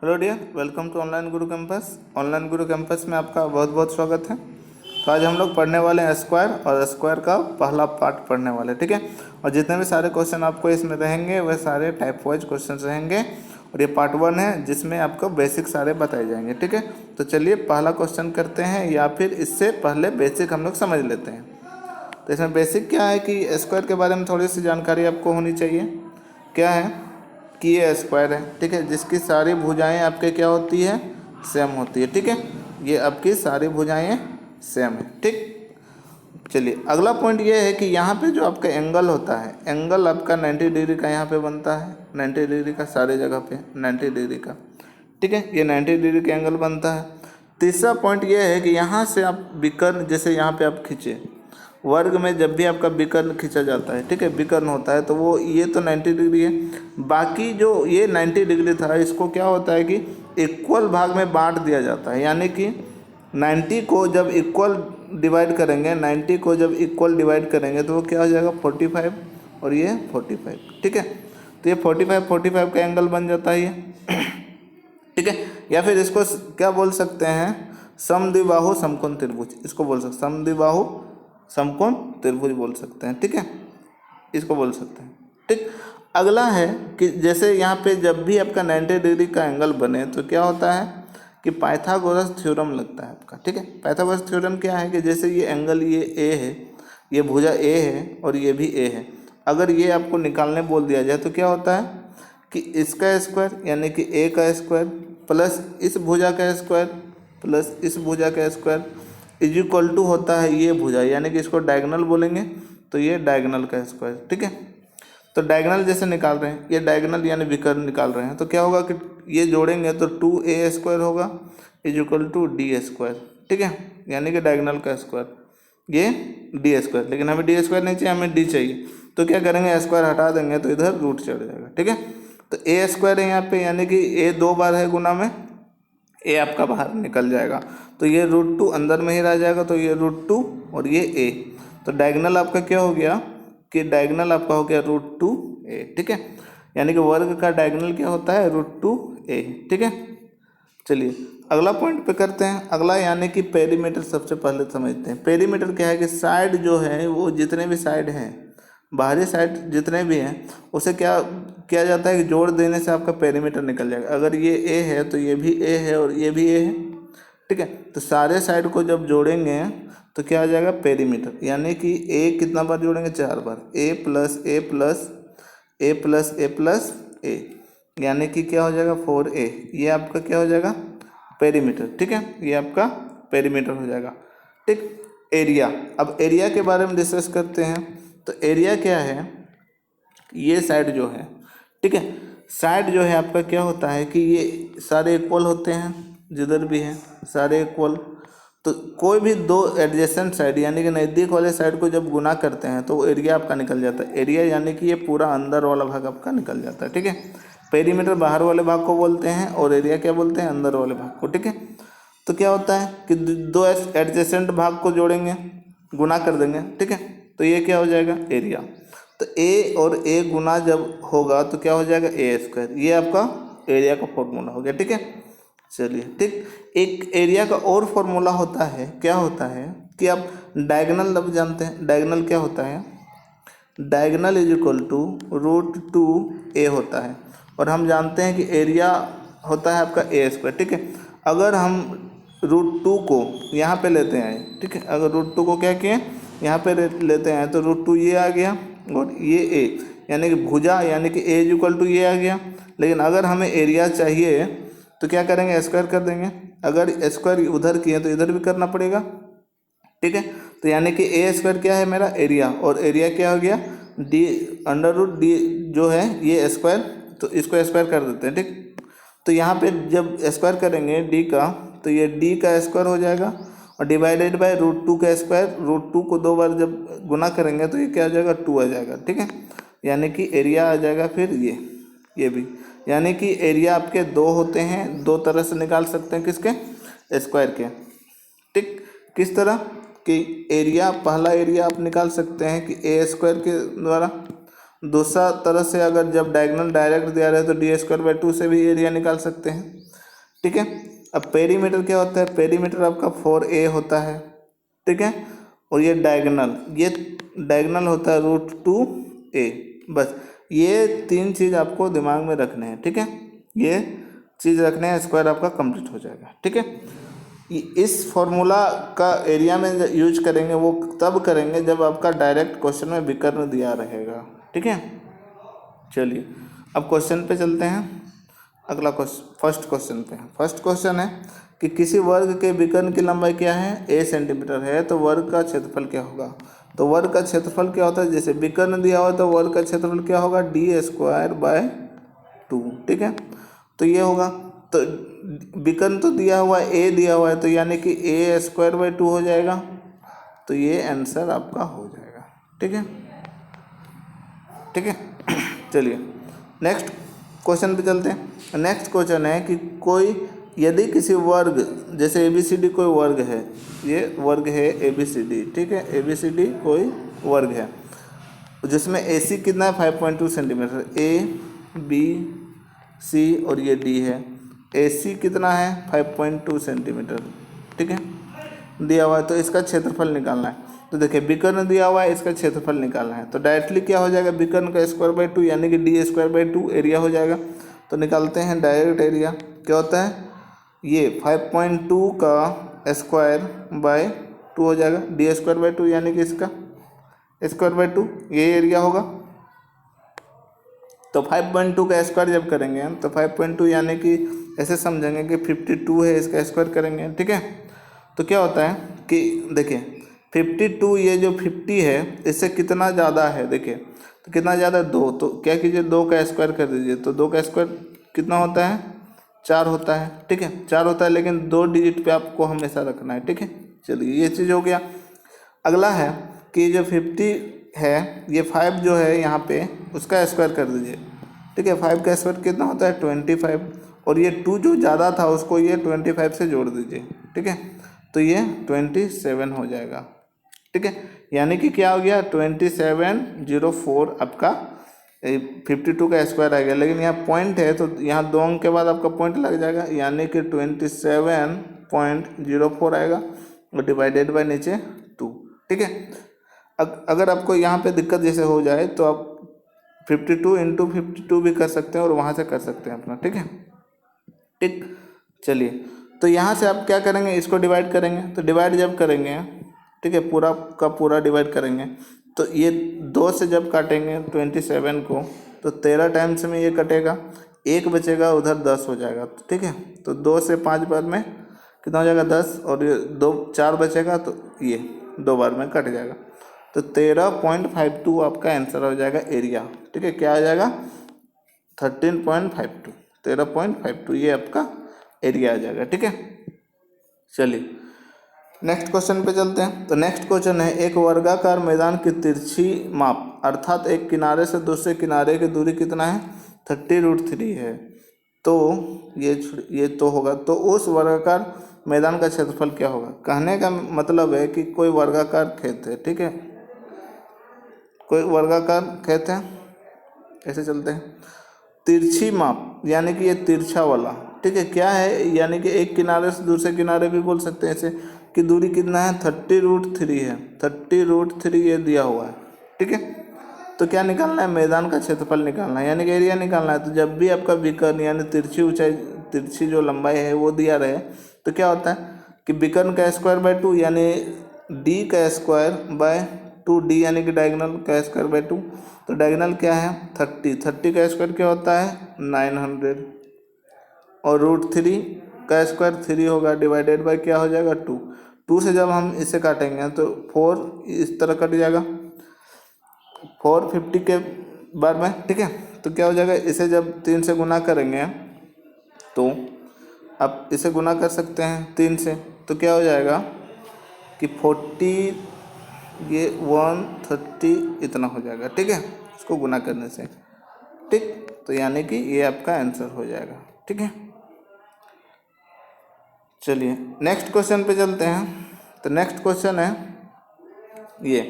Hello dear, welcome to online Guru campus. Online Guru campus में आपका बहुत बहुत स्वागत है। तो आज हम लोग पढ़ने वाले हैं स्क्वायर और स्क्वायर का पहला पार्ट पढ़ने वाले, ठीक है। और जितने भी सारे क्वेश्चन आपको इसमें रहेंगे वह सारे टाइप वाइज क्वेश्चन रहेंगे और ये पार्ट 1 है जिसमें आपको बेसिक सारे बताए जाएंगे, ठीक है। तो चलिए पहला क्वेश्चन करते हैं, या फिर इससे पहले बेसिक हम लोग समझ लेते हैं। तो इसमें बेसिक क्या है कि स्क्वायर के बारे में थोड़ी सी जानकारी आपको होनी चाहिए। क्या है कि ये स्क्वायर है, ठीक है, जिसकी सारी भुजाएं आपके क्या होती है, सेम होती है, ठीक है। ये आपकी सारी भुजाएं सेम है, ठीक। चलिए अगला पॉइंट ये है कि यहाँ पे जो आपका एंगल होता है, एंगल आपका 90 डिग्री का यहाँ पे बनता है, 90 डिग्री का सारे जगह पे 90 डिग्री का, ठीक है। ये 90 डिग्री का एंगल बनता है। तीसरा पॉइंट ये है कि यहाँ से आप विकर्ण, जैसे यहाँ पे आप खींचे वर्ग में, जब भी आपका विकर्ण खींचा जाता है, ठीक है, विकर्ण होता है, तो वो ये तो 90 डिग्री है, बाकी जो ये 90 डिग्री था इसको क्या होता है कि इक्वल भाग में बांट दिया जाता है। यानी कि 90 को जब इक्वल डिवाइड करेंगे, 90 को जब इक्वल डिवाइड करेंगे तो वो क्या हो जाएगा 45 और ये 45, ठीक है। तो ये 45 का एंगल बन जाता है ये, ठीक है। या फिर इसको क्या बोल सकते हैं, समद्विबाहु समकोण त्रिभुज, इसको बोल सकते हैं समद्विबाहु समकोण त्रिभुज बोल सकते हैं, ठीक है, इसको बोल सकते हैं, ठीक। अगला है कि जैसे यहाँ पे जब भी आपका 90 डिग्री का एंगल बने तो क्या होता है कि पाइथागोरस थ्योरम लगता है आपका, ठीक है। पाइथागोरस थ्योरम क्या है कि जैसे ये एंगल ये ए है, ये भुजा ए है और ये भी ए है, अगर ये आपको निकालने बोल दिया जाए तो क्या होता है कि इसका स्क्वायर यानी कि ए का स्क्वायर प्लस इस भुजा का स्क्वायर प्लस इस भुजा का स्क्वायर इज इक्वल टू होता है ये भुजा, यानी कि इसको डायगोनल बोलेंगे तो ये डायगोनल का स्क्वायर, ठीक है। तो डायगोनल जैसे निकाल रहे हैं, ये डायगोनल यानी विकर्ण निकाल रहे हैं, तो क्या होगा कि ये जोड़ेंगे तो 2a स्क्वायर होगा is equal to d square, ठीक है, यानी कि डायगोनल का स्क्वायर ये डी स्क्वायर। लेकिन हमें डी स्क्वायर नहीं चाहिए, हमें डी चाहिए, तो क्या करेंगे स्क्वायर हटा देंगे तो इधर रूट चढ़ जाएगा, ठीक है। तो ए स्क्वायर है यहाँ पे, यानी कि ए 2 बार है गुना में, ए आपका बाहर निकल जाएगा, तो ये √2 अंदर में ही रह जाएगा, तो ये √2 और ये ए, तो डायगोनल आपका क्या हो गया कि डायगोनल आपका हो गया √2a, ठीक है। यानी कि वर्ग का डायगोनल क्या होता है √2a, ठीक है। चलिए अगला पॉइंट पे करते हैं। अगला यानी कि पेरीमीटर सबसे पहले समझते हैं। पेरीमीटर क्या है कि साइड जो है वो जितने भी साइड हैं, बाहरी साइड जितने भी हैं, उसे क्या किया जाता है कि जोड़ देने से आपका पेरीमीटर निकल जाएगा। अगर ये ए है तो ये भी ए है और ये भी ए है, ठीक है। तो सारे साइड को जब जोड़ेंगे तो क्या आ जाएगा पेरीमीटर, यानी कि ए कितना बार जोड़ेंगे 4 बार, ए प्लस ए प्लस ए प्लस ए प्लस ए, यानी कि क्या हो जाएगा 4a, ये आपका क्या हो जाएगा पेरीमीटर, ठीक है, ये आपका पेरीमीटर हो जाएगा, ठीक। एरिया, अब एरिया के बारे में डिस्कस करते हैं। तो एरिया क्या है, ये साइड जो है, ठीक है, साइड जो है आपका क्या होता है कि ये सारे इक्वल होते हैं, जिधर भी हैं सारे इक्वल, तो कोई भी दो एडजेसेंट साइड यानी कि नज़दीक वाले साइड को जब गुना करते हैं तो वो एरिया आपका निकल जाता है। एरिया यानी कि ये पूरा अंदर वाला भाग आपका निकल जाता है, ठीक है। पेरीमीटर बाहर वाले भाग को बोलते हैं और एरिया क्या बोलते हैं, अंदर वाले भाग को, ठीक है। तो क्या होता है कि दो एडजेसेंट भाग को जोड़ेंगे, गुना कर देंगे, ठीक है, तो ये क्या हो जाएगा एरिया। तो ए और ए गुना जब होगा तो क्या हो जाएगा ए स्क्वायर, ये आपका एरिया का फॉर्मूला हो गया, ठीक है। चलिए ठीक, एक एरिया का और फॉर्मूला होता है, क्या होता है कि आप डायगोनल लफ्ज़ जानते हैं। डायगोनल क्या होता है, diagonal is equal to √2a होता है, और हम जानते हैं कि एरिया होता है आपका ए स्क्वायर, ठीक है। अगर हम √2 को यहाँ पे लेते हैं, ठीक है, अगर √2 को क्या किए यहाँ पे लेते हैं तो √2 ये आ गया और ये ए, यानी कि भुजा यानी कि ए इज इक्वल टू ये आ गया। लेकिन अगर हमें एरिया चाहिए तो क्या करेंगे स्क्वायर कर देंगे, अगर स्क्वायर उधर किए तो इधर भी करना पड़ेगा, ठीक है। तो यानी कि ए स्क्वायर क्या है मेरा एरिया, और एरिया क्या हो गया डी √d जो है ये स्क्वायर, तो इसको स्क्वायर कर देते हैं, ठीक। तो यहाँ पे जब स्क्वायर करेंगे डी का तो ये डी का स्क्वायर हो जाएगा और डिवाइडेड बाय √2 का स्क्वायर, √2 को 2 बार जब गुना करेंगे तो ये क्या आ जाएगा 2 आ जाएगा, ठीक है। यानी कि एरिया आ जाएगा फिर ये भी, यानी कि एरिया आपके 2 होते हैं, 2 तरह से निकाल सकते हैं किसके स्क्वायर के, ठीक। किस तरह कि एरिया, पहला एरिया आप निकाल सकते हैं कि ए स्क्वायर के द्वारा, दूसरा तरह से अगर जब डायगोनल डायरेक्ट दिया रहे तो डी स्क्वायर बाई 2 से भी एरिया निकाल सकते हैं। ठीक है। अब पेरीमीटर क्या होता है, पेरीमीटर आपका 4a होता है, ठीक है। और ये डायगोनल होता है √2a। बस ये 3 चीज़ आपको दिमाग में रखने हैं, ठीक है। ये चीज़ रखने हैं, स्क्वायर आपका कंप्लीट हो जाएगा, ठीक है। इस फॉर्मूला का एरिया में यूज करेंगे वो तब करेंगे जब आपका डायरेक्ट क्वेश्चन में विकर्ण दिया रहेगा, ठीक है। चलिए अब क्वेश्चन पे चलते हैं। अगला क्वेश्चन, फर्स्ट क्वेश्चन है कि किसी वर्ग के विकर्ण की लंबाई क्या है, a सेंटीमीटर है, तो वर्ग का क्षेत्रफल क्या होगा। तो वर्ग का क्षेत्रफल क्या होता है, जैसे विकर्ण दिया हुआ तो वर्ग का क्षेत्रफल क्या होगा, d²/2, ठीक है। तो ये होगा, तो विकर्ण तो दिया हुआ है, a दिया हुआ है, तो यानी कि a²/2 हो जाएगा। तो ये आंसर आपका हो जाएगा, ठीक है, ठीक है। चलिए नेक्स्ट क्वेश्चन पे चलते हैं। नेक्स्ट क्वेश्चन है कि यदि किसी वर्ग, जैसे ABCD कोई वर्ग है, ये वर्ग है ABCD, ठीक है। ABCD कोई वर्ग है जिसमें AC कितना है 5.2 सेंटीमीटर, ABC और ये D है। AC कितना है 5.2 सेंटीमीटर, ठीक है, दिया हुआ है। तो इसका क्षेत्रफल निकालना है। तो देखिए विकर्ण दिया हुआ है, इसका क्षेत्रफल निकालना है। तो डायरेक्टली क्या हो जाएगा, विकर्ण का स्क्वायर/2 यानी कि d²/2 एरिया हो जाएगा। तो निकालते हैं डायरेक्ट एरिया, क्या होता है, ये 5.2 का स्क्वायर/2 हो जाएगा, d²/2 यानी कि इसका स्क्वायर/2, ये एरिया होगा। तो 5.2 का स्क्वायर जब करेंगे हम, तो 5.2 यानी कि ऐसे समझेंगे कि 52 है, इसका स्क्वायर करेंगे, ठीक है। तो क्या होता है कि देखिए 52, ये जो 50 है इससे कितना ज़्यादा है, देखिए तो कितना ज़्यादा, 2। तो क्या कीजिए, 2 का स्क्वायर कर दीजिए। तो 2 का स्क्वायर कितना होता है, 4 होता है, ठीक है, 4 होता है, लेकिन 2 डिजिट पे आपको हमेशा रखना है, ठीक है। चलिए ये चीज़ हो गया। अगला है कि जो 50 है, ये 5 जो है यहाँ पे उसका स्क्वायर कर दीजिए, ठीक है। 5 का स्क्वायर कितना होता है 25, और ये 2 जो ज़्यादा था उसको ये 25 से जोड़ दीजिए, ठीक है। तो ये 27 हो जाएगा, ठीक है। यानी कि क्या हो गया 2704 आपका 52 का स्क्वायर आ गया। लेकिन यहाँ पॉइंट है तो यहाँ 2 अंक के बाद आपका पॉइंट लग जाएगा, यानी कि 27.04 आएगा और डिवाइडेड बाय नीचे 2, ठीक है। अगर आपको यहाँ पे दिक्कत जैसे हो जाए तो आप 52 × 52 भी कर सकते हैं और वहाँ से कर सकते हैं अपना, ठीक है, ठीक। चलिए तो यहाँ से आप क्या करेंगे, इसको डिवाइड करेंगे। तो डिवाइड जब करेंगे, ठीक है, पूरा का पूरा डिवाइड करेंगे, तो ये 2 से जब काटेंगे 27 को, तो 13 टाइम्स में ये कटेगा, 1 बचेगा, उधर 10 हो जाएगा, ठीक है। तो 2 से 5 बार में कितना हो जाएगा 10, और ये 4 बचेगा, तो ये 2 बार में कट जाएगा। तो 13.52 आपका आंसर हो जाएगा एरिया, ठीक है। क्या आ जाएगा 13.52 ये आपका एरिया आ जाएगा, ठीक है। चलिए नेक्स्ट क्वेश्चन पे चलते हैं। तो नेक्स्ट क्वेश्चन है, एक वर्गाकार मैदान की तिरछी माप, अर्थात एक किनारे से दूसरे किनारे की दूरी कितना है 30√3 है। तो ये तो होगा, तो उस वर्गाकार मैदान का क्षेत्रफल क्या होगा। कहने का मतलब है कि कोई वर्गाकार खेत है, ठीक है, कोई वर्गाकार खेत है, ऐसे चलते हैं। तिरछी माप यानी कि ये तिरछा वाला, ठीक है, क्या है, यानी कि एक किनारे से दूसरे किनारे भी बोल सकते हैं ऐसे, कि दूरी कितना है 30√3 है, 30√3 ये दिया हुआ है, ठीक है। तो क्या निकालना है, मैदान का क्षेत्रफल निकालना है, यानी कि एरिया निकालना है। तो जब भी आपका विकर्ण यानी तिरछी ऊंचाई, तिरछी जो लंबाई है वो दिया रहे, तो क्या होता है कि विकर्ण का स्क्वायर/2 यानी d का स्क्वायर/2, d यानी कि डायगोनल का स्क्वायर/2। तो डायगोनल क्या है 30 का स्क्वायर क्या होता है 900, और √3 का स्क्वायर 3 होगा, डिवाइडेड बाय क्या हो जाएगा 2 से जब हम इसे काटेंगे तो 4 इस तरह कट जाएगा, 450 के बार में, ठीक है। तो क्या हो जाएगा, इसे जब 3 से गुना करेंगे तो आप इसे गुना कर सकते हैं 3 से, तो क्या हो जाएगा कि 40, ये 130 इतना हो जाएगा, ठीक है, इसको गुना करने से, ठीक। तो यानी कि ये आपका आंसर हो जाएगा, ठीक है। चलिए नेक्स्ट क्वेश्चन पे चलते हैं। तो नेक्स्ट क्वेश्चन है ये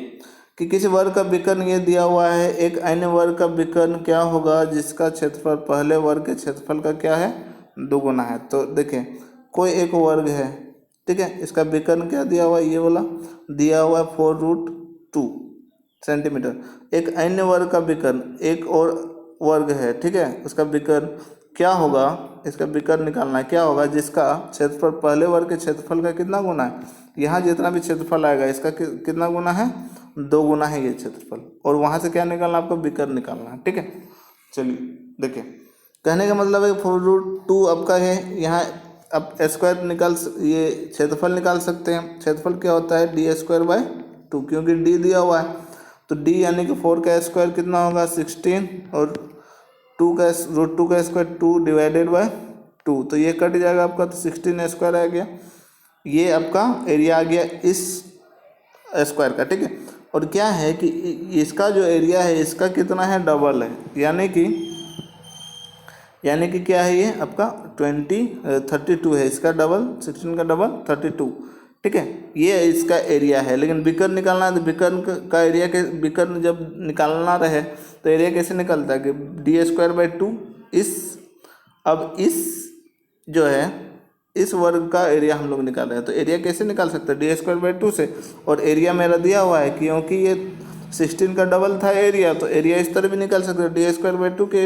कि किसी वर्ग का विकर्ण ये दिया हुआ है, एक अन्य वर्ग का विकर्ण क्या होगा जिसका क्षेत्रफल पहले वर्ग के क्षेत्रफल का क्या है दुगुना है। तो देखिए कोई एक वर्ग है, ठीक है, इसका विकर्ण क्या दिया हुआ है, ये वाला दिया हुआ है 4√2 सेंटीमीटर। एक अन्य वर्ग का विकर्ण एक और वर्ग है, ठीक है, उसका विकर्ण क्या होगा, इसका विकर्ण निकालना है, क्या होगा, जिसका क्षेत्रफल पहले वर्ग के क्षेत्रफल का कितना गुना है, यहाँ जितना भी क्षेत्रफल आएगा इसका कितना गुना है, 2 गुना है ये क्षेत्रफल, और वहाँ से क्या निकालना है, आपको विकर्ण निकालना है, ठीक है। चलिए देखिए, कहने का मतलब है 4√2 आपका है, यहाँ आप स्क्वायर ये क्षेत्रफल निकाल सकते हैं। क्षेत्रफल क्या होता है, d²/2, क्योंकि d दिया हुआ है, तो d यानी कि 4 का स्क्वायर कितना होगा 16, और 2 का √2 का स्क्वायर 2 / 2, तो ये कट जाएगा आपका, तो 16 स्क्वायर आ गया। ये आपका एरिया आ गया इस स्क्वायर का, ठीक है। और क्या है कि इसका जो एरिया है इसका कितना है, डबल है, यानी कि क्या है, ये आपका 32 है, इसका डबल 16 का डबल 32, ठीक है, ये इसका एरिया है। लेकिन विकर्ण निकालना है, तो विकर्ण का एरिया के विकर्ण जब निकालना रहे तो एरिया कैसे निकलता है कि d²/2 अब इस जो है इस वर्ग का एरिया हम लोग निकाल रहे हैं, तो एरिया कैसे निकाल सकते हैं, d²/2 से, और एरिया मेरा दिया हुआ है क्योंकि ये 16 का डबल था एरिया, तो एरिया इस तरह भी निकाल सकते हैं d²/2 के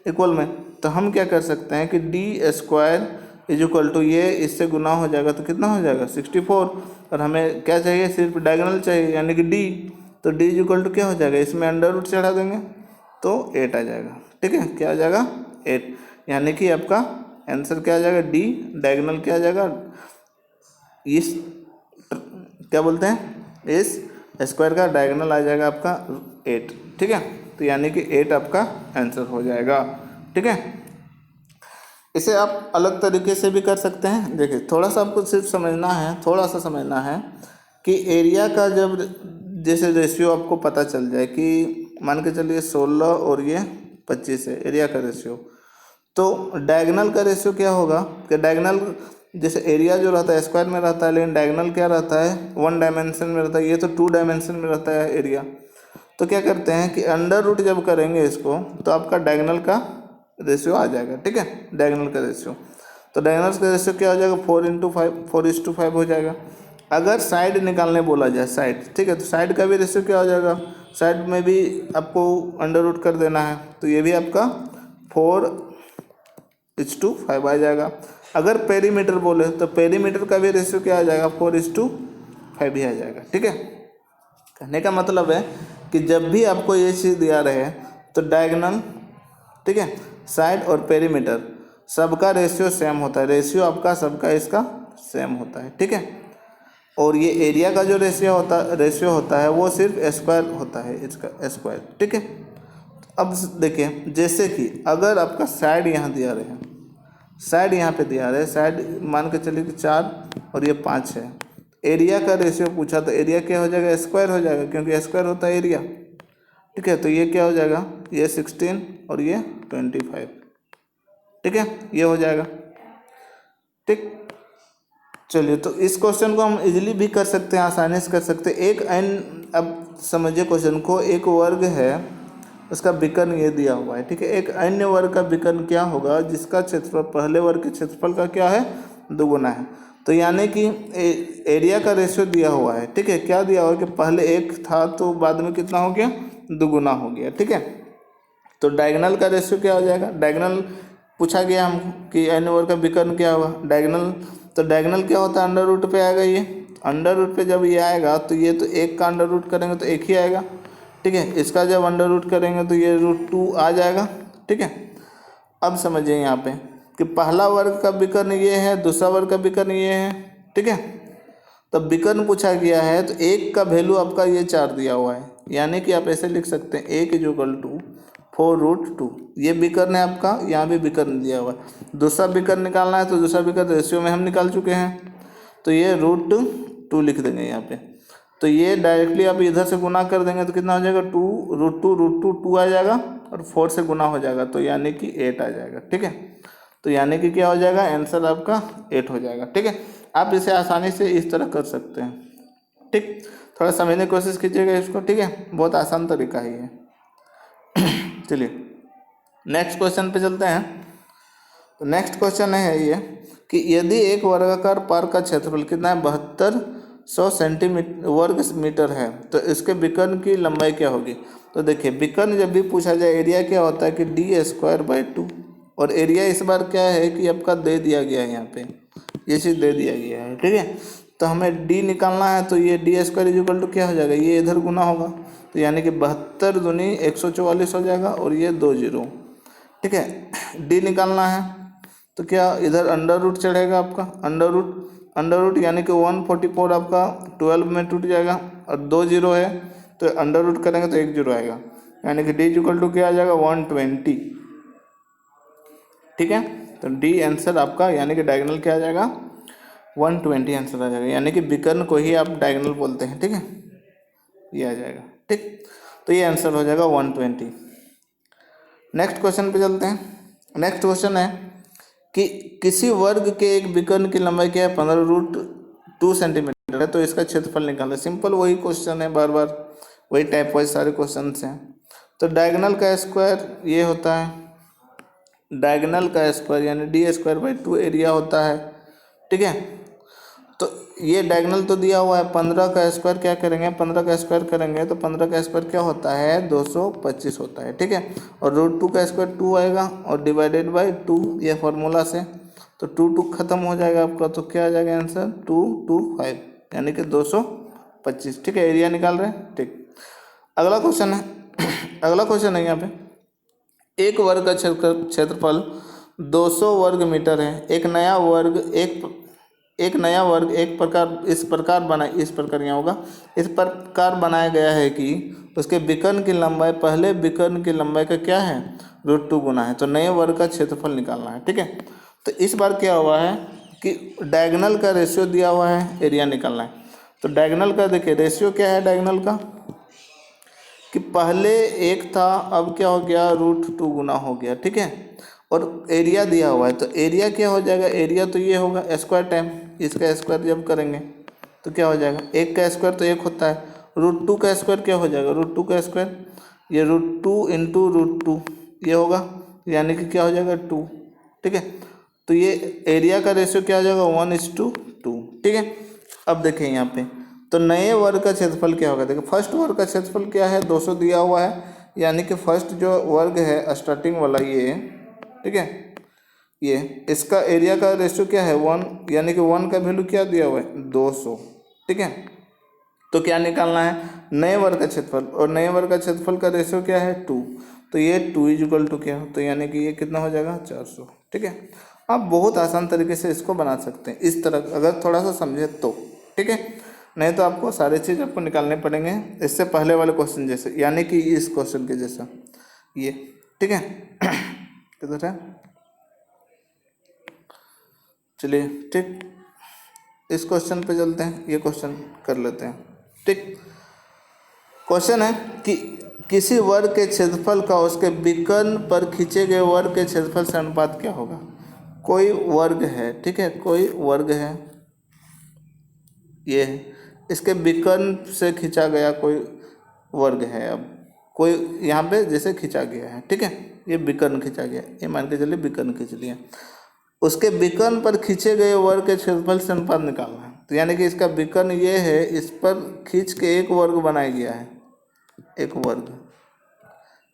इक्वल में। तो हम क्या कर सकते हैं कि d² ये इससे गुना हो जाएगा, तो कितना हो जाएगा 64, और हमें क्या चाहिए, सिर्फ डायगोनल चाहिए, यानी कि d, तो d क्या हो जाएगा, इसमें अंडर रूट चढ़ा देंगे तो 8 आ जाएगा, ठीक है, क्या आ जाएगा 8, यानी कि आपका आंसर क्या आ जाएगा, d डायगोनल क्या आ जाएगा, इस क्या बोलते हैं, इस स्क्वायर का डायगोनल आ जाएगा आपका 8, ठीक है, तो यानी कि 8 आपका आंसर हो जाएगा, ठीक है। इसे आप अलग तरीके से भी कर सकते हैं। देखिए थोड़ा सा आपको सिर्फ समझना है कि एरिया का जब जैसे रेशियो आपको पता चल जाए कि मान के चलिए 16 और ये 25 है एरिया का रेशियो, तो डायगोनल का रेशियो क्या होगा कि डायगोनल जैसे एरिया जो रहता है स्क्वायर में रहता है, लेकिन डायगोनल क्या रहता है, 1 डायमेंशन में रहता है, ये तो 2 डायमेंशन में रहता है एरिया। तो क्या करते हैं कि अंडर रूट जब करेंगे इसको तो आपका डायगोनल का रेशियो आ जाएगा, ठीक है, डायगोनल का रेशियो, तो डायगोनल का रेशियो क्या हो जाएगा 4 हो जाएगा। अगर साइड निकालने बोला जाए साइड, ठीक है, तो साइड का भी रेशियो क्या हो जाएगा, साइड में भी आपको अंडर रूट कर देना है, तो ये भी आपका 4:5 आ जाएगा। अगर पेरीमीटर बोले तो पेरीमीटर का भी रेशियो क्या आ जाएगा 4:5 ही आ जाएगा, ठीक है। कहने का मतलब है कि जब भी आपको ये चीज़ दिया रहे तो डायगोनल, ठीक है, साइड और पेरीमीटर सबका रेशियो सेम होता है, रेशियो आपका सबका इसका सेम होता है, ठीक है। और ये एरिया का जो रेशियो होता है वो सिर्फ स्क्वायर होता है, इसका स्क्वायर, ठीक है। अब देखिए जैसे कि अगर आपका साइड यहाँ दिया रहे, साइड यहाँ पे दिया रहे, साइड मान के चलिए कि 4 और ये 5 है, एरिया का रेशियो पूछा तो एरिया क्या हो जाएगा, स्क्वायर हो जाएगा, क्योंकि स्क्वायर होता है एरिया, ठीक है। तो ये क्या हो जाएगा, ये 16 और ये 25, ठीक है, ये हो जाएगा, ठीक। चलिए तो इस क्वेश्चन को हम इजीली भी कर सकते हैं, आसानी से कर सकते हैं। एक अब समझिए क्वेश्चन को, एक वर्ग है उसका विकर्ण ये दिया हुआ है, ठीक है, एक अन्य वर्ग का विकर्ण क्या होगा जिसका क्षेत्रफल पहले वर्ग के क्षेत्रफल का क्या है, 2 गुना है। तो यानी कि एरिया का रेशियो दिया हुआ है, ठीक है, क्या दिया हुआ है कि पहले 1 था तो बाद में कितना हो गया, 2 गुना हो गया, ठीक है। तो डायगोनल का रेशियो क्या हो जाएगा, डायगोनल पूछा गया हम कि अन्य वर्ग का विकर्ण क्या होगा, डायगोनल, तो डायगोनल क्या होता है, अंडर रूट पे आएगा, ये अंडर रूट पे जब ये आएगा तो ये तो 1 का अंडर रूट करेंगे तो 1 ही आएगा, ठीक है, इसका जब अंडर रूट करेंगे तो ये √2 आ जाएगा, ठीक है। अब समझिए यहाँ पे कि पहला वर्ग का विकर्ण ये है, दूसरा वर्ग का विकर्ण ये है, ठीक है। तब विकर्ण पूछा गया है तो 1 का वैल्यू आपका ये 4 दिया हुआ है, यानी कि आप ऐसे लिख सकते हैं 1 = 4√2, ये विकर्ण है आपका, यहाँ भी विकर्ण दिया हुआ है। दूसरा विकर्ण निकालना है तो दूसरा विकर्ण रेशियो में हम निकाल चुके हैं, तो ये √2 लिख देंगे यहाँ पे। तो ये डायरेक्टली आप इधर से गुना कर देंगे तो कितना हो जाएगा, 2√2 आ जाएगा और 4 से गुना हो जाएगा, तो यानी कि 8 आ जाएगा, ठीक है। तो यानी कि क्या हो जाएगा, आंसर आपका 8 हो जाएगा, ठीक है। आप इसे आसानी से इस तरह कर सकते हैं, ठीक। थोड़ा समझने की कोशिश कीजिएगा इसको, ठीक है, बहुत आसान तरीका है ये। चलिए नेक्स्ट क्वेश्चन पे चलते हैं। नेक्स्ट क्वेश्चन है ये कि यदि एक वर्गाकार पार्क का क्षेत्रफल कितना है 7200 सेंटीमीटर वर्ग मीटर है तो इसके विकर्ण की लंबाई क्या होगी। तो देखिए विकर्ण जब भी पूछा जाए एरिया क्या होता है कि d²/2 और एरिया इस बार क्या है कि आपका दे दिया गया है, यहाँ पे ये चीज़ दे दिया गया है, ठीक है। तो हमें d निकालना है तो ये d² क्या हो जाएगा, ये इधर गुना होगा तो यानी कि 72 दूनी 144 हो जाएगा और ये 2 जीरो, ठीक है। d निकालना है तो क्या इधर अंडर रूट चढ़ेगा आपका, अंडर रूट यानी कि 144 आपका 12 में टूट जाएगा और 2 जीरो है तो अंडर रूट करेंगे तो 1 जीरो आएगा यानी कि d क्या आ जाएगा 120, ठीक है। तो d आंसर आपका यानी कि डायगोनल क्या आ जाएगा 120 आंसर आ जाएगा, यानी कि विकर्ण को ही आप डायगोनल बोलते हैं, ठीक है। ये आ जाएगा, ठीक। तो ये आंसर हो जाएगा 120। नेक्स्ट क्वेश्चन पे चलते हैं। नेक्स्ट क्वेश्चन है कि किसी वर्ग के एक विकर्ण की लंबाई क्या है 15√2 सेंटीमीटर है तो इसका क्षेत्रफल निकालें। सिंपल वही क्वेश्चन है, बार बार वही टाइप वाइज सारे क्वेश्चन हैं। तो डायगोनल का स्क्वायर ये होता है, डायगोनल का स्क्वायर यानी d²/2 एरिया होता है, ठीक है। तो ये डायगोनल तो दिया हुआ है, 15 का स्क्वायर क्या करेंगे, 15 का स्क्वायर करेंगे तो 15 का स्क्वायर क्या होता है 225 होता है, ठीक है। और √2 का स्क्वायर 2 आएगा और डिवाइडेड/2 ये फार्मूला से तो 2 खत्म हो जाएगा आपका, तो क्या आ जाएगा आंसर 225 यानी कि 225, ठीक है। एरिया निकाल रहे हैं, ठीक। अगला क्वेश्चन है अगला क्वेश्चन है यहाँ पे एक वर्ग का क्षेत्रफल 200 वर्ग मीटर है। एक नया वर्ग एक प्रकार इस प्रकार यहाँ होगा, इस प्रकार बनाया गया है कि उसके विकर्ण की लंबाई पहले विकर्ण की लंबाई का क्या है √2 गुना है। तो नए वर्ग का क्षेत्रफल निकालना है, ठीक है। तो इस बार क्या हुआ है कि डायगोनल का रेशियो दिया हुआ है, एरिया निकालना है। तो डायगोनल का देखिए रेशियो क्या है डायगोनल का कि पहले एक था अब क्या हो गया √2 गुना हो गया, ठीक है। और एरिया दिया हुआ है तो एरिया क्या हो जाएगा, एरिया तो ये होगा स्क्वायर टाइम इसका स्क्वायर जब करेंगे तो क्या हो जाएगा, एक का स्क्वायर तो एक होता है, √2 का स्क्वायर क्या हो जाएगा, √2 का स्क्वायर ये √2 इंटू √2 ये होगा यानी कि क्या हो जाएगा 2, ठीक है। तो ये एरिया का रेशियो क्या हो जाएगा 1:2, ठीक है। अब देखें यहाँ पे तो नए वर्ग का क्षेत्रफल क्या होगा, देखिए फर्स्ट वर्ग का क्षेत्रफल क्या है 200 दिया हुआ है यानी कि फर्स्ट जो वर्ग है स्टार्टिंग वाला ये, ठीक है। ये इसका एरिया का रेशियो क्या है 1 यानी कि 1 का वैल्यू क्या दिया हुआ है 200, ठीक है। तो क्या निकालना है नए वर्ग का क्षेत्रफल और नए वर्ग का क्षेत्रफल का रेशियो क्या है 2, तो ये 2 क्या हो तो यानी कि ये कितना हो जाएगा 400, ठीक है। आप बहुत आसान तरीके से इसको बना सकते हैं इस तरह अगर थोड़ा सा समझे तो, ठीक है। नहीं तो आपको सारे चीज़ आपको निकालने पड़ेंगे इससे पहले वाले क्वेश्चन जैसे यानी कि इस क्वेश्चन के जैसा ये, ठीक है। किधर है, चलिए ठीक इस क्वेश्चन पे चलते हैं, ये क्वेश्चन कर लेते हैं, ठीक। क्वेश्चन है कि किसी वर्ग के क्षेत्रफल का उसके विकर्ण पर खींचे गए वर्ग के क्षेत्रफल से अनुपात क्या होगा। कोई वर्ग है, ठीक है, कोई वर्ग है ये है, इसके विकर्ण से खींचा गया कोई वर्ग है। अब कोई यहाँ पे जैसे खींचा गया है, ठीक है, ये विकर्ण खींचा गया, ये मान के चलिए विकर्ण खींच लिया, उसके विकर्ण पर खींचे गए वर्ग के क्षेत्रफल से अनुपात निकालना है। तो यानी कि इसका विकर्ण ये है, इस पर खींच के एक वर्ग बनाया गया है, एक वर्ग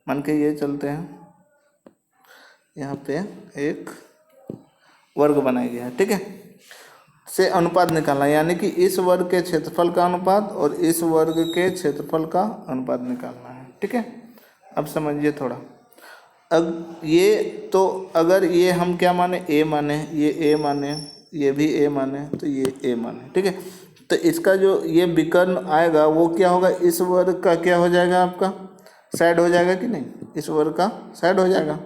मान के ये चलते हैं, यहाँ पे एक वर्ग बनाया गया है, ठीक है, से अनुपात निकालना यानी कि इस वर्ग के क्षेत्रफल का अनुपात और इस वर्ग के क्षेत्रफल का अनुपात निकालना है, ठीक है। अब समझिए थोड़ा, अब ये तो अगर ये हम क्या माने ए माने, ये ए माने, ये भी ए माने तो ये ए माने, ठीक है। तो इसका जो ये विकर्ण आएगा वो क्या होगा, इस वर्ग का क्या हो जाएगा आपका साइड हो जाएगा कि नहीं, इस वर्ग का साइड हो जाएगा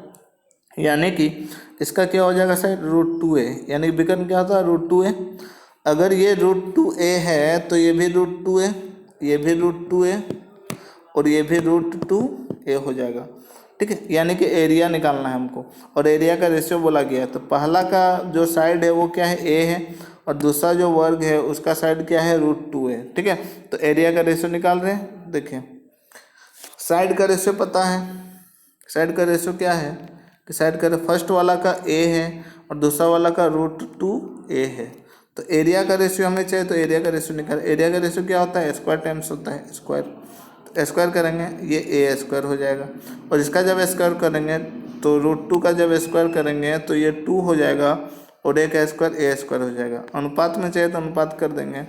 यानी कि इसका क्या हो जाएगा साइड √2a यानी विकर्ण क्या होता है √2a। अगर ये √2a है तो ये भी √2a, ये भी √2a और ये भी √2a हो जाएगा, ठीक है। यानी कि एरिया निकालना है हमको और एरिया का रेशियो बोला गया है। तो पहला का जो साइड है वो क्या है a है और दूसरा जो वर्ग है उसका साइड क्या है √2a, ठीक है। तो एरिया का रेशियो निकाल रहे हैं, देखिए साइड का रेशियो पता है, साइड का रेशियो क्या है डिसाइड करें। फर्स्ट वाला का ए है और दूसरा वाला का √2a है। तो एरिया का रेशियो हमें चाहिए, तो एरिया का रेशियो निकाल। एरिया का रेशियो क्या होता है? स्क्वायर टाइम्स होता है स्क्वायर। तो स्क्वायर करेंगे ये ए स्क्वायर हो जाएगा, और इसका जब स्क्वायर करेंगे तो √2 का जब स्क्वायर करेंगे तो ये 2 हो जाएगा, और ए का स्क्वायर ए स्क्वायर हो जाएगा। अनुपात में चाहिए तो अनुपात कर देंगे,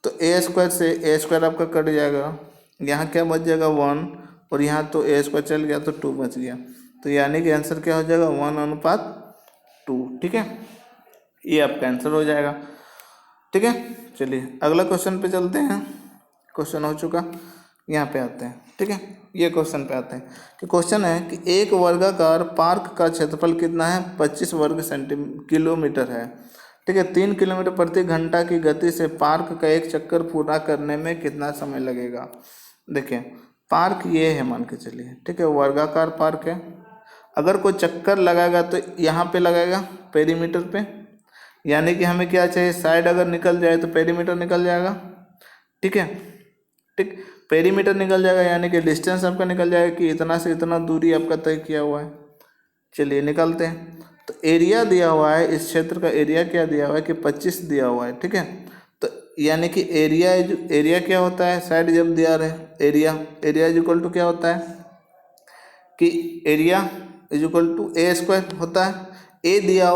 तो ए स्क्वायर से ए स्क्वायर आपका कट जाएगा, यहाँ क्या बच जाएगा 1, और यहाँ तो ए स्क्वायर चल गया तो 2 बच गया। तो यानी कि आंसर क्या हो जाएगा 1:2। ठीक है, ये आपका आंसर हो जाएगा। ठीक है, चलिए अगला क्वेश्चन पे चलते हैं। क्वेश्चन हो चुका, यहाँ पे आते हैं। ठीक है, ये क्वेश्चन पे आते हैं कि क्वेश्चन है कि एक वर्गाकार पार्क का क्षेत्रफल कितना है? 25 वर्ग किलोमीटर है। ठीक है, 3 किलोमीटर प्रति घंटा की गति से पार्क का एक चक्कर पूरा करने में कितना समय लगेगा? देखिए पार्क ये है, मान के चलिए। ठीक है, वर्गाकार पार्क है। अगर कोई चक्कर लगाएगा तो यहाँ पे लगाएगा पेरीमीटर पे, यानी कि हमें क्या चाहिए? साइड अगर निकल जाए तो पेरीमीटर निकल जाएगा। ठीक है, ठीक, पेरीमीटर निकल जाएगा, यानी कि डिस्टेंस आपका निकल जाएगा कि इतना से इतना दूरी आपका तय किया हुआ है। चलिए निकालते हैं। तो एरिया दिया हुआ है, इस क्षेत्र का एरिया क्या दिया हुआ है कि 25 दिया हुआ है। ठीक है, तो यानी कि एरिया क्या होता है? साइड जब दिया रहे एरिया इज इक्वल टू क्या होता है कि area is equal to a square होता है। ए दिया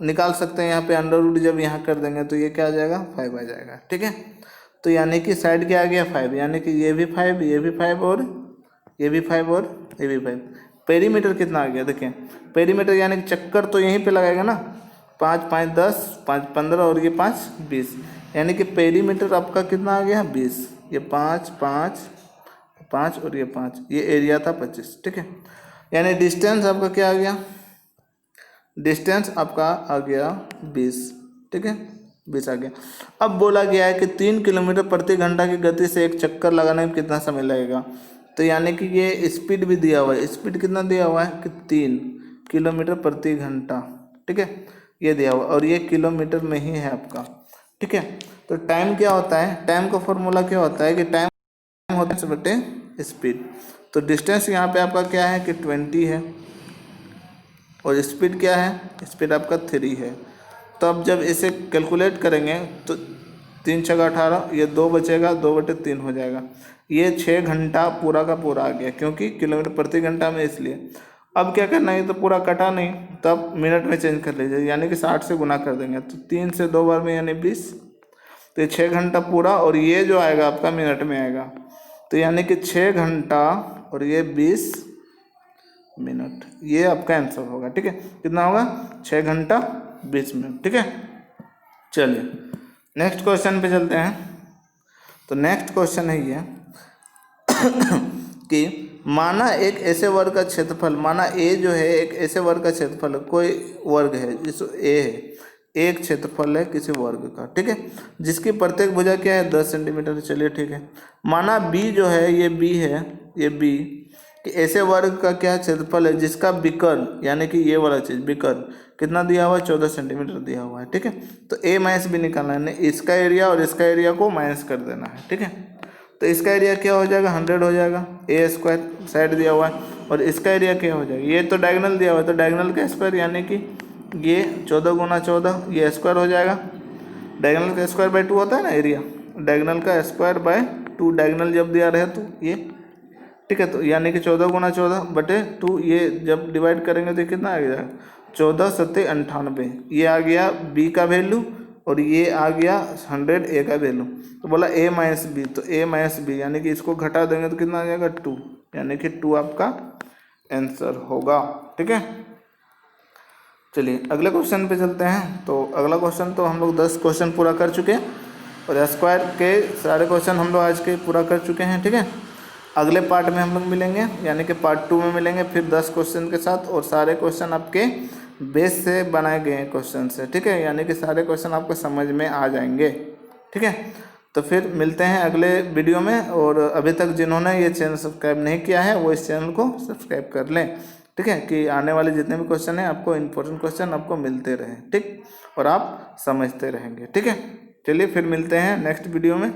निकाल सकते हैं यहाँ पे, अंडर जब यहाँ कर देंगे तो ये क्या आ जाएगा? 5 आ जाएगा। ठीक है, तो यानी कि साइड क्या आ गया? 5, यानी कि ये भी 5, ये भी 5, और ये भी 5, और ये भी 5। पेरीमीटर कितना आ गया? देखिए पेरीमीटर यानी कि चक्कर तो यहीं पे लगाएगा ना, 5 5 10, 5 15, और ये 5 20, यानी कि पेरीमीटर आपका कितना आ गया? 20। ये 5 5 5 और ये 5, ये एरिया था 25। ठीक है, यानी डिस्टेंस आपका क्या आ गया? डिस्टेंस आपका आ गया 20। ठीक है, 20 आ गया। अब बोला गया है कि 3 किलोमीटर प्रति घंटा की गति से एक चक्कर लगाने में कितना समय लगेगा? तो यानी कि ये स्पीड भी दिया हुआ है। स्पीड कितना दिया हुआ है कि 3 किलोमीटर प्रति घंटा। ठीक है, ये दिया हुआ, और ये किलोमीटर में ही है आपका। ठीक है, तो टाइम क्या होता है? टाइम का फॉर्मूला क्या होता है कि टाइम होता है बटे स्पीड। तो डिस्टेंस यहाँ पे आपका क्या है कि 20 है, और स्पीड क्या है? स्पीड आपका 3 है। तो अब जब इसे कैलकुलेट करेंगे तो 3 6 18, ये 2 बचेगा, 2/3 हो जाएगा। ये 6 घंटा पूरा का पूरा आ गया, क्योंकि किलोमीटर प्रति घंटा में, इसलिए। अब क्या करना है? ये तो पूरा कटा नहीं, तब मिनट में चेंज कर लीजिए, यानी कि 60 से गुना कर देंगे, तो 3 से 2 बार में यानी 20। तो ये 6 घंटा पूरा, और ये जो आएगा आपका मिनट में आएगा, तो यानी कि 6 घंटा और ये 20 मिनट, ये आपका आंसर होगा। ठीक है, कितना होगा? 6 घंटा 20 मिनट। ठीक है, चलिए नेक्स्ट क्वेश्चन पे चलते हैं। तो नेक्स्ट क्वेश्चन है ये कि माना एक ऐसे वर्ग का क्षेत्रफल, माना ए जो है एक ऐसे वर्ग का क्षेत्रफल, कोई वर्ग है जिस ए है, एक क्षेत्रफल है किसी वर्ग का। ठीक है, जिसकी प्रत्येक भुजा क्या है? 10 सेंटीमीटर। चलिए ठीक है, माना बी जो है, ये बी है, ये बी कि ऐसे वर्ग का क्या क्षेत्रफल है जिसका विकर्ण, यानी कि ये वाला चीज़ विकर्ण कितना दिया हुआ है? 14 सेंटीमीटर दिया हुआ है। ठीक है, तो ए माइनस बी निकालना है, इसका एरिया और इसका एरिया को माइनस कर देना है। ठीक है, तो इसका एरिया क्या हो जाएगा? 100 हो जाएगा, ए स्क्वायर साइड दिया हुआ है, और इसका एरिया क्या हो जाएगा? ये तो डायगोनल दिया हुआ है, तो डायगोनल का स्क्वायर, यानी कि ये 14 गुना 14, ये स्क्वायर हो जाएगा। डायगोनल का स्क्वायर बाय 2 होता है ना एरिया, डायगोनल का स्क्वायर बाय 2, डायगोनल जब दिया रहे तो ये। ठीक है, तो यानी कि 14 गुना 14/2, ये जब डिवाइड करेंगे तो कितना आ गया? 14 सत्ते 98, ये आ गया बी का वैल्यू, और ये आ गया 100 ए का वैल्यू। तो बोला ए माइनस बी, तो ए माइनस बी यानी कि इसको घटा देंगे तो कितना आ जाएगा? 2, यानी कि 2 आपका आंसर होगा। ठीक है, चलिए अगले क्वेश्चन पे चलते हैं। तो अगला क्वेश्चन, तो हम लोग 10 क्वेश्चन पूरा कर चुके हैं, और स्क्वायर के सारे क्वेश्चन हम लोग आज के पूरा कर चुके हैं। ठीक है, अगले पार्ट में हम लोग मिलेंगे, यानी कि पार्ट 2 में मिलेंगे, फिर 10 क्वेश्चन के साथ, और सारे क्वेश्चन आपके बेस से बनाए गए हैं क्वेश्चन से। ठीक है, यानी कि सारे क्वेश्चन आपको समझ में आ जाएंगे। ठीक है, तो फिर मिलते हैं अगले वीडियो में, और अभी तक जिन्होंने ये चैनल सब्सक्राइब नहीं किया है वो इस चैनल को सब्सक्राइब कर लें। ठीक है, कि आने वाले जितने भी क्वेश्चन हैं आपको इंपॉर्टेंट क्वेश्चन आपको मिलते रहें। ठीक, और आप समझते रहेंगे। ठीक है, चलिए फिर मिलते हैं नेक्स्ट वीडियो में।